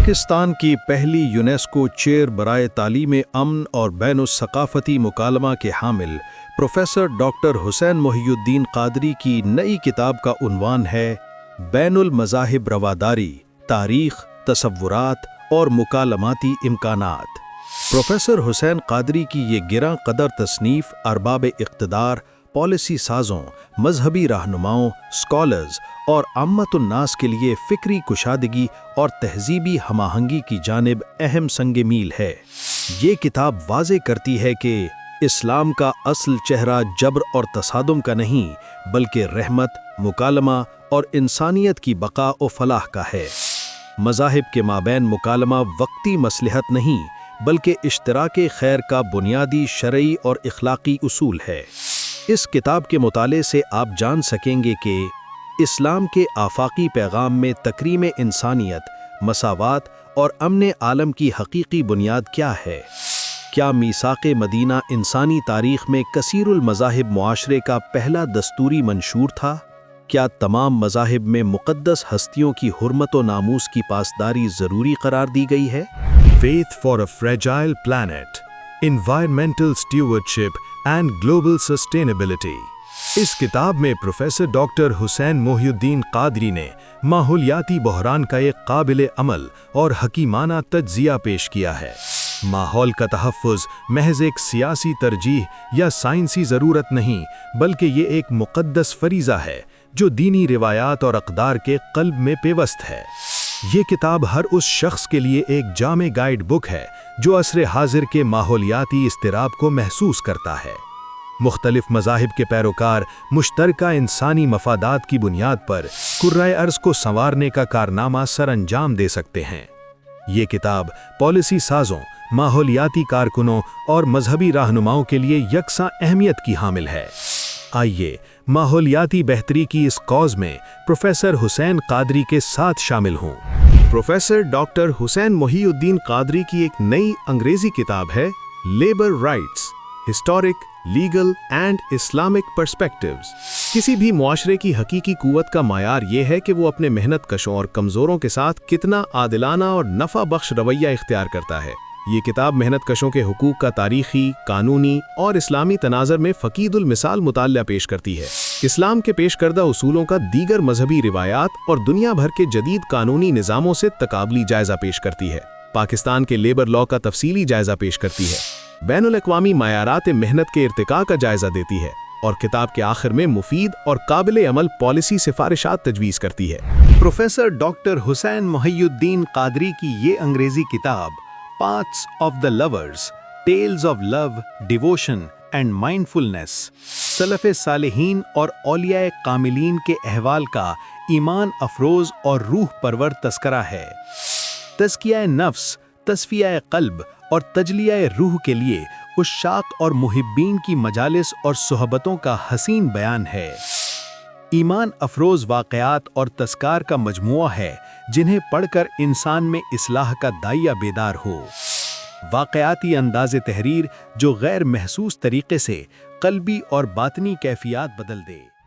پاکستان کی پہلی UNESCO chair برائے تعلیم امن اور بین الثقافتی مکالمہ کے حامل پروفیسر ڈاکٹر حسین محی الدین قادری کی نئی کتاب کا عنوان ہے بین المذاہب رواداری، تاریخ، تصورات اور مکالماتی امکانات۔ پروفیسر حسین قادری کی یہ گراں قدر تصنیف ارباب اقتدار، پالیسی سازوں، مذہبی رہنماؤں، اسکالرز اور عامت الناس کے لیے فکری کشادگی اور تہذیبی ہم آہنگی کی جانب اہم سنگ میل ہے۔ یہ کتاب واضح کرتی ہے کہ اسلام کا اصل چہرہ جبر اور تصادم کا نہیں، بلکہ رحمت، مکالمہ اور انسانیت کی بقا و فلاح کا ہے۔ مذاہب کے مابین مکالمہ وقتی مصلحت نہیں، بلکہ اشتراک خیر کا بنیادی شرعی اور اخلاقی اصول ہے۔ اس کتاب کے مطالعے سے آپ جان سکیں گے کہ اسلام کے آفاقی پیغام میں تکریم انسانیت، مساوات اور امن عالم کی حقیقی بنیاد کیا ہے۔ کیا میثاق مدینہ انسانی تاریخ میں کثیر المذاہب معاشرے کا پہلا دستوری منشور تھا؟ کیا تمام مذاہب میں مقدس ہستیوں کی حرمت و ناموس کی پاسداری ضروری قرار دی گئی ہے؟ Faith for a Fragile Planet, Environmental Stewardship and Global Sustainability۔ اس کتاب میں پروفیسر ڈاکٹر حسین محی الدین قادری نے ماحولیاتی بحران کا ایک قابل عمل اور حکیمانہ تجزیہ پیش کیا ہے۔ ماحول کا تحفظ محض ایک سیاسی ترجیح یا سائنسی ضرورت نہیں، بلکہ یہ ایک مقدس فریضہ ہے جو دینی روایات اور اقدار کے قلب میں پیوست ہے۔ یہ کتاب ہر اس شخص کے لیے ایک جامع گائیڈ بک ہے جو عصر حاضر کے ماحولیاتی اضطراب کو محسوس کرتا ہے۔ مختلف مذاہب کے پیروکار مشترکہ انسانی مفادات کی بنیاد پر کرۂ ارض کو سنوارنے کا کارنامہ سر انجام دے سکتے ہیں۔ یہ کتاب پالیسی سازوں، ماحولیاتی کارکنوں اور مذہبی رہنماؤں کے لیے یکساں اہمیت کی حامل ہے۔ آئیے ماحولیاتی بہتری کی اس کاز میں پروفیسر حسین قادری کے ساتھ شامل ہوں۔ پروفیسر ڈاکٹر حسین محی الدین قادری کی ایک نئی انگریزی کتاب ہے labour rights, historic, legal and Islamic perspectives. کسی بھی معاشرے کی حقیقی قوت کا معیار یہ ہے کہ وہ اپنے محنت کشوں اور کمزوروں کے ساتھ کتنا عادلانہ اور نفع بخش رویہ اختیار کرتا ہے۔ یہ کتاب محنت کشوں کے حقوق کا تاریخی، قانونی اور اسلامی تناظر میں فقید المثال مطالعہ پیش کرتی ہے۔ اسلام کے پیش کردہ اصولوں کا دیگر مذہبی روایات اور دنیا بھر کے جدید قانونی نظاموں سے تقابلی جائزہ پیش کرتی ہے۔ پاکستان کے لیبر لاء کا تفصیلی جائزہ پیش کرتی ہے۔ بین الاقوامی معیارات محنت کے ارتقاء کا جائزہ دیتی ہے اور کتاب کے آخر میں مفید اور قابل عمل پالیسی سفارشات تجویز کرتی ہے۔ پروفیسر ڈاکٹر حسین محی الدین قادری کی یہ انگریزی کتاب paths of the lovers, tales of love, devotion and mindfulness, سلف صالحین اور اولیاء کاملین کے احوال کا ایمان افروز اور روح پرور تذکرہ ہے۔ تزکیہ نفس، تصفیہ قلب اور تجلیہ روح کے لیے عشاق اور محبین کی مجالس اور صحبتوں کا حسین بیان ہے۔ ایمان افروز واقعات اور تذکار کا مجموعہ ہے جنہیں پڑھ کر انسان میں اصلاح کا داعیہ بیدار ہو۔ واقعاتی انداز تحریر جو غیر محسوس طریقے سے قلبی اور باطنی کیفیات بدل دے۔